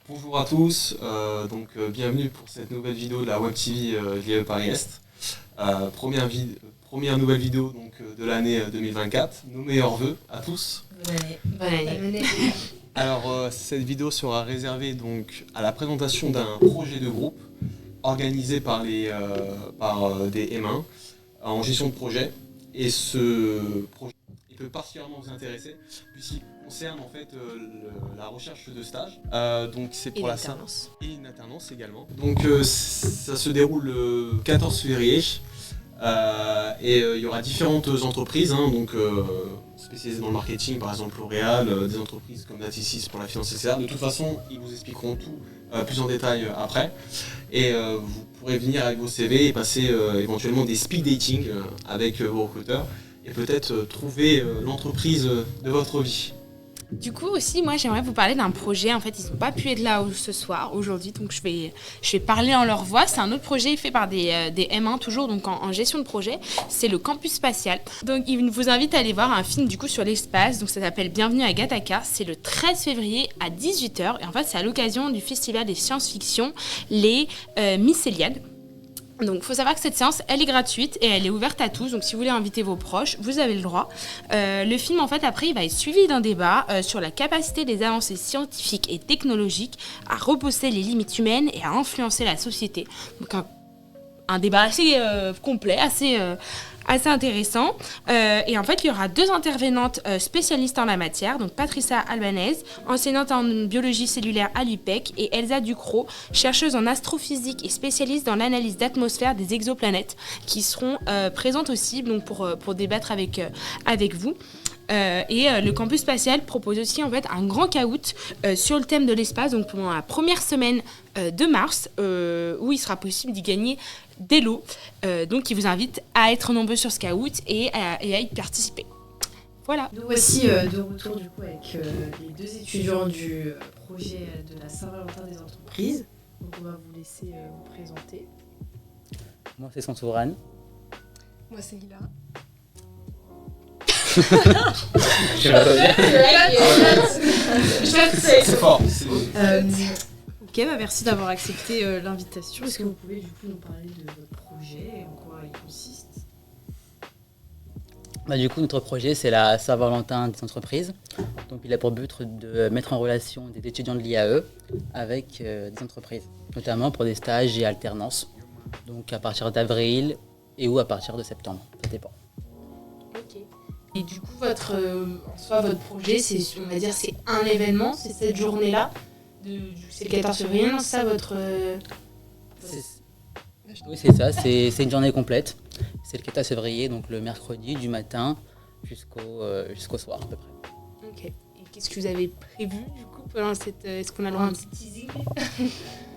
Bonjour à tous, bienvenue pour cette nouvelle vidéo de la Web TV l'IAE Paris-Est. Première nouvelle vidéo de l'année 2024. Nos meilleurs vœux à tous. Bonne année. Alors cette vidéo sera réservée à la présentation d'un projet de groupe organisé par des M1 en gestion de projet. Et ce projet peut particulièrement vous intéresser puisqu'il concerne en fait la recherche de stage. C'est pour l'alternance. Et une alternance également. Ça se déroule le 14 février. Il y aura différentes entreprises spécialisées dans le marketing, par exemple L'Oréal, des entreprises comme Natixis pour la finance, etc. De toute façon, ils vous expliqueront tout plus en détail après. Et vous pourrez venir avec vos CV et passer éventuellement des speed dating avec vos recruteurs et peut-être trouver l'entreprise de votre vie. Du coup aussi, moi j'aimerais vous parler d'un projet. En fait, ils n'ont pas pu être là aujourd'hui, donc je vais parler en leur voix. C'est un autre projet fait par des M1 toujours, donc en gestion de projet. C'est le campus spatial. Donc ils vous invitent à aller voir un film du coup sur l'espace. Donc ça s'appelle Bienvenue à Gattaca. C'est le 13 février à 18h. Et en fait, c'est à l'occasion du festival des science-fiction, les Mycéliades. Donc, il faut savoir que cette séance, elle est gratuite et elle est ouverte à tous. Donc, si vous voulez inviter vos proches, vous avez le droit. Le film, en fait, après, il va être suivi d'un débat sur la capacité des avancées scientifiques et technologiques à repousser les limites humaines et à influencer la société. Donc, un débat assez complet, assez intéressant. Et en fait, il y aura deux intervenantes spécialistes en la matière, donc Patricia Albanese, enseignante en biologie cellulaire à l'UPEC, et Elsa Ducrot, chercheuse en astrophysique et spécialiste dans l'analyse d'atmosphère des exoplanètes, qui seront présentes aussi donc pour débattre avec vous. Le campus spatial propose aussi en fait un grand caout sur le thème de l'espace, donc pendant la première semaine de mars, où il sera possible d'y gagner des lots. Donc, il vous invite à être nombreux sur ce caout et à y participer. Voilà. Nous voici de retour du coup avec les deux étudiants du projet de la Saint-Valentin des entreprises. Donc, on va vous laisser vous présenter. Moi, c'est Santourane. Moi, c'est Lila. C'est fort. Ok, merci d'avoir accepté l'invitation. Est-ce que vous pouvez du coup nous parler de votre projet et en quoi il consiste ? Du coup, notre projet, c'est la Saint-Valentin des entreprises. Donc, il a pour but de mettre en relation des étudiants de l'IAE avec des entreprises, notamment pour des stages et alternances. Donc, à partir d'avril ou à partir de septembre, ça dépend. Ok. Et du coup, votre projet, c'est un événement, c'est cette journée-là. C'est le 14 février, non, c'est ça votre... Oui, c'est ça, c'est une journée complète. C'est le 14 février, donc le mercredi, du matin jusqu'au soir à peu près. Ok. Et qu'est-ce que vous avez prévu du coup pendant cette... Est-ce qu'on a le droit à un petit teasing ?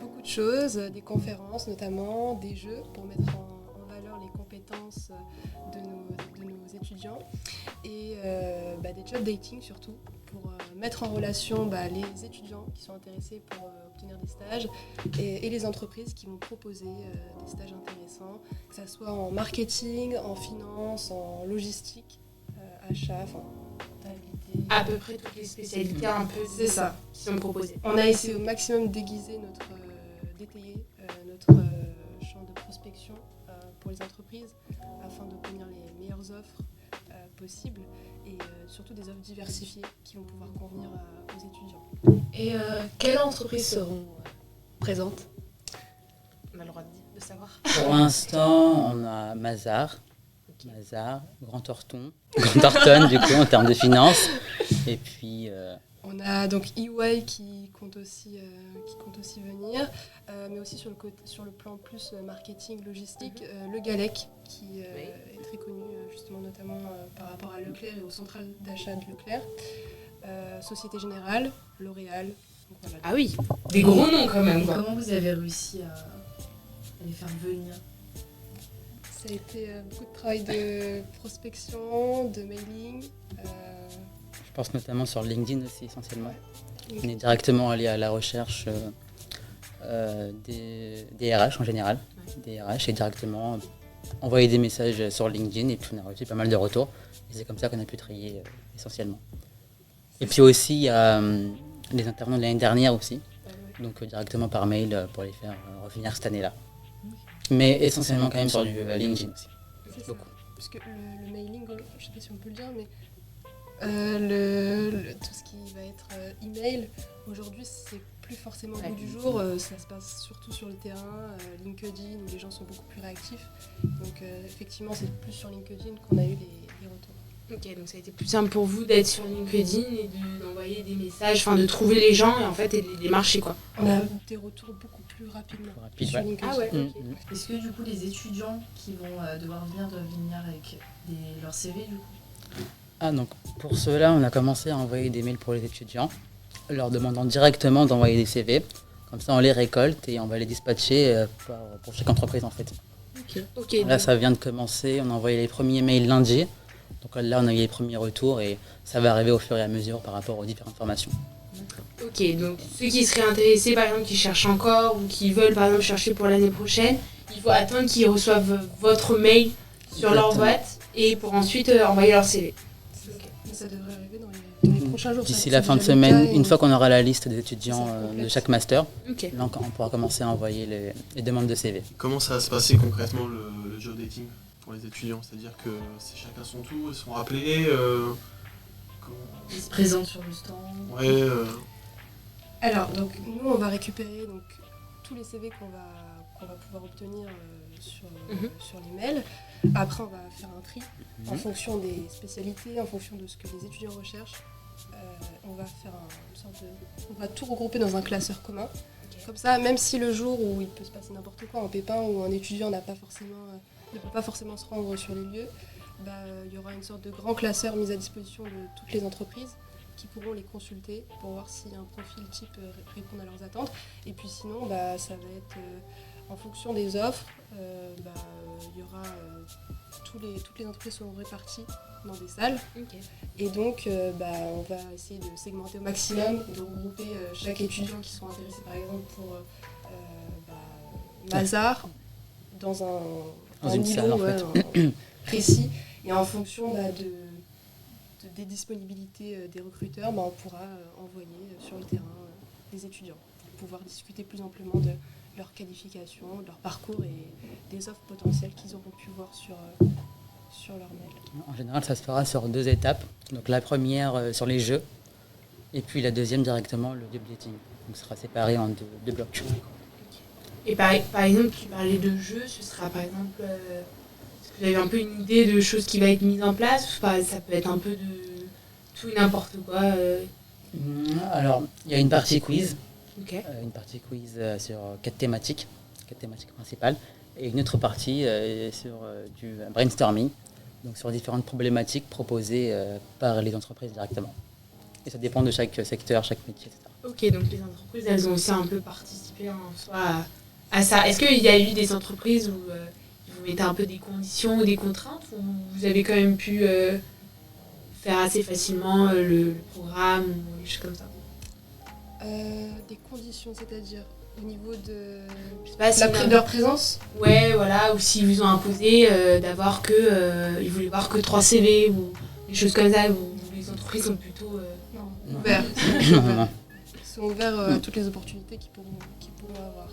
Beaucoup de choses, des conférences notamment, des jeux pour mettre en valeur les compétences de nos étudiants et des job dating surtout pour mettre en relation les étudiants qui sont intéressés pour obtenir des stages et les entreprises qui vont proposer des stages intéressants, que ce soit en marketing, en finance, en logistique, achat, comptabilité. À peu près toutes les spécialités un peu C'est ça. qui sont proposées. On a essayé au maximum d'étayer notre champ de prospection pour les entreprises afin d'obtenir les meilleures offres possibles et surtout des offres diversifiées qui vont pouvoir convenir aux étudiants. Et quelles entreprises seront présentes ? On a le droit de savoir. Pour l'instant, on a Mazar, Grand Thornton du coup en termes de finances. Et puis... On a donc EY qui compte aussi venir, mais aussi sur le plan plus marketing, logistique, le Galec qui est très connu justement notamment par rapport à Leclerc et aux centrales d'achat de Leclerc, Société Générale, L'Oréal. Donc, voilà. Ah oui, des gros noms quand même. Quoi. Comment vous avez réussi à les faire venir ? Ça a été beaucoup de travail de prospection, de mailing. Je pense notamment sur LinkedIn aussi essentiellement. On est directement allé à la recherche des RH en général, des RH et directement envoyer des messages sur LinkedIn et puis on a reçu pas mal de retours. Et c'est comme ça qu'on a pu trier essentiellement. Et puis aussi il y a les intervenants de l'année dernière aussi donc directement par mail pour les faire revenir cette année-là. Mais essentiellement quand même sur du LinkedIn aussi. C'est ça. Beaucoup. Parce que le mailing, je sais pas si on peut le dire, mais tout ce qui va être email, aujourd'hui, c'est plus forcément au goût du jour. Ça se passe surtout sur le terrain, LinkedIn, où les gens sont beaucoup plus réactifs. Donc effectivement, c'est plus sur LinkedIn qu'on a eu les retours. Ok, donc ça a été plus simple pour vous d'être sur LinkedIn et d'envoyer des messages, enfin de trouver les gens et en fait et de les marcher quoi. On a des retours beaucoup plus rapidement Rapide, sur ouais. LinkedIn. Ah ouais, Mm, ok. mm. Est-ce que du coup les étudiants qui vont devoir venir doivent venir avec leur CV du coup? Ah, donc pour cela, on a commencé à envoyer des mails pour les étudiants, leur demandant directement d'envoyer des CV. Comme ça, on les récolte et on va les dispatcher pour chaque entreprise en fait. Ok, Là, donc, ça vient de commencer. On a envoyé les premiers mails lundi. Donc là, on a eu les premiers retours et ça va arriver au fur et à mesure par rapport aux différentes formations. ok, donc ceux qui seraient intéressés par exemple, qui cherchent encore ou qui veulent par exemple chercher pour l'année prochaine, il faut attendre qu'ils reçoivent votre mail sur leur Exactement. boîte et pour ensuite envoyer leur CV. Mais ça devrait arriver dans les prochains jours. D'ici Ça, la c'est fin de déjà le semaine, cas, une et fois qu'on aura la liste des étudiants Ça se complète. de chaque master, Ok. là, on pourra commencer à envoyer les demandes de CV. Comment ça va se passer concrètement le job dating pour les étudiants? C'est-à-dire que c'est chacun son tour, ils sont rappelés comment- Ils se présentent sur le stand. Ouais, Alors, donc, nous, on va récupérer donc, tous les CV qu'on va pouvoir obtenir sur les mails. Après, on va faire un tri en fonction des spécialités, en fonction de ce que les étudiants recherchent. On va faire une sorte de... On va tout regrouper dans un classeur commun. Comme ça, même si le jour où il peut se passer n'importe quoi, un pépin ou un étudiant ne peut pas forcément se rendre sur les lieux, il y aura une sorte de grand classeur mis à disposition de toutes les entreprises qui pourront les consulter pour voir si un profil type répond à leurs attentes. Et puis sinon, ça va être en fonction des offres, il y aura toutes les entreprises seront réparties dans des salles. Ok. Et donc, on va essayer de segmenter au maximum, de regrouper chaque étudiant qui sont intéressés, par exemple, pour Mazar, dans un une îlot, salle, en fait. précis. Et en fonction des disponibilités des recruteurs, on pourra envoyer sur le terrain des étudiants pour pouvoir discuter plus amplement de leur qualification, de leur parcours et des offres potentielles qu'ils auront pu voir sur leur mail. En général, ça se fera sur 2 étapes. Donc la première sur les jeux et puis la deuxième directement le job dating. Donc ce sera séparé en deux blocs. Et par exemple, tu parlais de jeux, ce sera par exemple, est-ce que vous avez un peu une idée de choses qui va être mise en place ou ça peut être un peu de tout et n'importe quoi Alors, il y a une partie quiz. Ok. Une partie quiz sur 4 thématiques principales, et une autre partie sur du brainstorming, donc sur différentes problématiques proposées par les entreprises directement. Et ça dépend de chaque secteur, chaque métier, etc. Ok, donc les entreprises, elles ont aussi un peu participé en soi à ça. Est-ce qu'il y a eu des entreprises où vous mettez un peu des conditions ou des contraintes, ou vous avez quand même pu faire assez facilement le programme ou des choses comme ça? Des conditions, c'est-à-dire au niveau de Je sais pas si de leur présence. Ouais, voilà, ou s'ils vous ont imposé d'avoir ils voulaient voir que 3 CV ou des choses comme ça, où les entreprises sont plutôt... Non, ouverts. Non. Ils sont ouverts à toutes les opportunités qu'ils pourront avoir.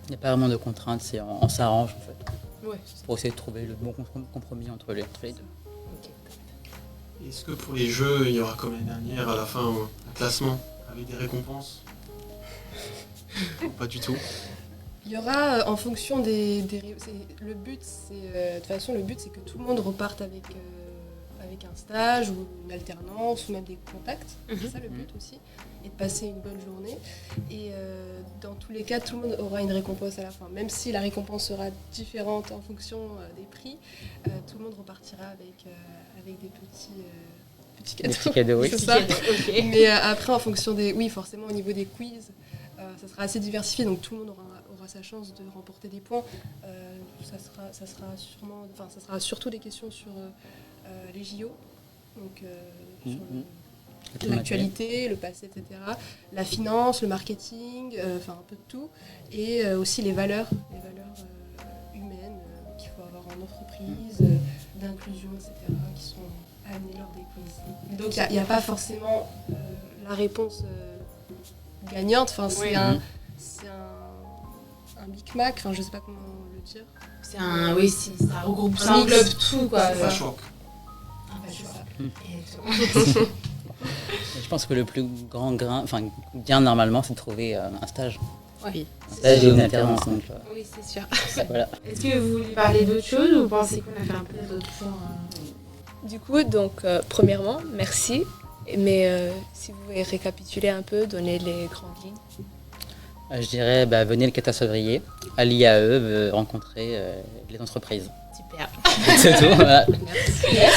Il n'y a pas vraiment de contraintes, c'est on s'arrange en fait, Ouais. pour essayer de trouver le bon compromis entre les deux. est-ce que pour les jeux, il y aura comme l'année dernière à la fin un classement avec des récompenses? Pas du tout. Il y aura en fonction le but, de toute façon, le but c'est que tout le monde reparte avec un stage ou une alternance ou même des contacts. C'est ça le but aussi, et de passer une bonne journée. Et dans tous les cas, tout le monde aura une récompense à la fin. Même si la récompense sera différente en fonction des prix, tout le monde repartira avec des petits cadeaux. Des petits cadeaux, oui. C'est ça. Ok. Mais après, en fonction oui, forcément, au niveau des quiz, ça sera assez diversifié, donc tout le monde aura sa chance de remporter des points. Ça sera surtout des questions sur les JO, donc sur l'actualité, le passé, etc. La finance, le marketing, un peu de tout, et aussi les valeurs humaines qu'il faut avoir en entreprise, d'inclusion, etc., qui sont amenées lors des quiz. Donc il n'y a pas forcément la réponse gagnante. Enfin, c'est Oui. un Big Mac. Enfin, je sais pas comment le dire. C'est un. Oui, ça regroupe, ça Un englobe mix. tout, quoi. Ça choque. Exactement. Je pense que le plus gain normalement, c'est de trouver un stage. Oui. Un stage et une alternance. Donc, Oui, c'est sûr. voilà. Est-ce que vous voulez parler d'autre chose ou vous pensez qu'on a fait un peu d'autres points Du coup, donc, premièrement, merci. Mais si vous voulez récapituler un peu, donner les grandes lignes. Je dirais, venez le 14 février à l'IAE rencontrer les entreprises. Super. C'est tout. Voilà.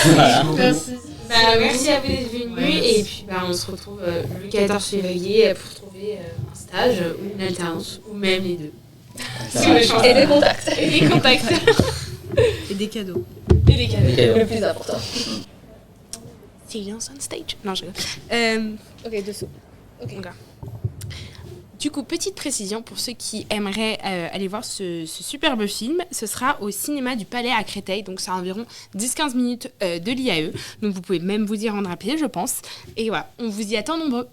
Voilà. Merci. Merci à vous d'être venus et puis on se retrouve le 14 février pour trouver un stage ou une alternance ou même les deux. Ça Si va. vous voulez changer. Et les contacts, Et les contacts. Et des cadeaux. Et les cadeaux. Ok. le plus important. Silence on stage. Non, je rigole. Ok, dessous. Ok. Du coup, petite précision pour ceux qui aimeraient aller voir ce superbe film, ce sera au cinéma du Palais à Créteil, donc c'est à environ 10-15 minutes de l'IAE, donc vous pouvez même vous y rendre à pied, je pense. Et voilà, on vous y attend nombreux.